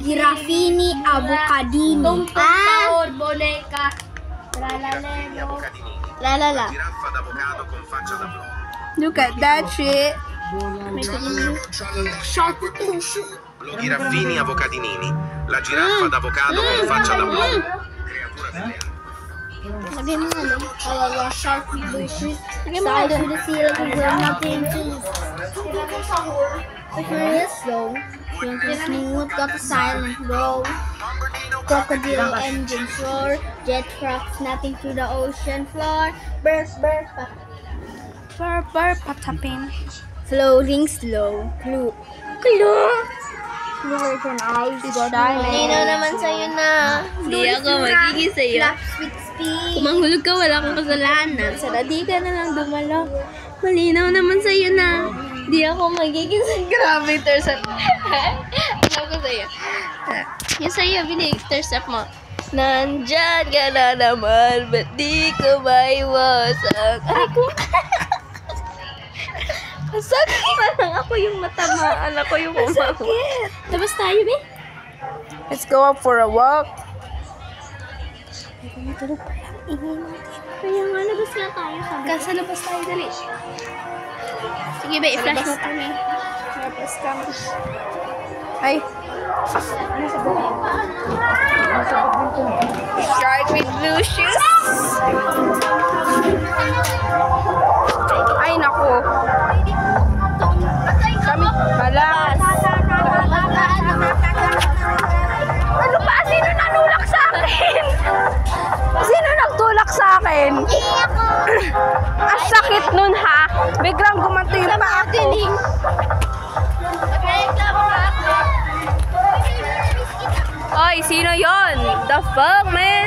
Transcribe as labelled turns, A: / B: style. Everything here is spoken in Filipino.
A: Girafini avocadini.
B: Tumpang boneka.
A: Lalala.
C: Giraffa d'avocado con faccia da blog.
D: Look at that shit.
C: Lo giraffini avocadinini. La giraffa d'avocado con faccia da blog. Creatura delle acque.
A: Sabi mo nga lang. Shark with the shit. Side with the seal with the nothing to. It's slow. Don't you smooth, got a silent roll. Crocodile engines roar. Jet trucks nothing to the ocean floor. Burp, burp,
D: Patapin.
A: floating slow. Clue. Yours and eyes
B: Nino naman sa'yo na.
D: Hindi ako magiging sa'yo.
A: Flaps with speed.
D: Kung manghulog ka, wala kang kasalanan. Saradi ka na lang dumalo. Malinaw naman sa'yo na. Hindi ako magiging sa'yo. Grabe, Tersap. Alam ko sa'yo. Yung sa'yo, binig, Tersap mo. Nandyan ka na naman, ba't di ko maiwasan? Ay, ko. Masakit. Parang ako yung natamaan. Ako yung umawak.
A: Tapos tayo, be?
D: Let's go up for a walk.
A: Kaya nga, labas nga tayo.
D: Kasa labas tayo, dali.
A: Sige, be, i-flash mo kami.
D: Labas kami. Ay. Shark with blue shoes. Ay, naku. Kami, malas. Ano ba? Sino nanulak sa akin? Sino nagtulak sa akin? Ang sakit nun, ha? Biglang gumanto yung paa ko. Oy, sino yon? The fuck, man?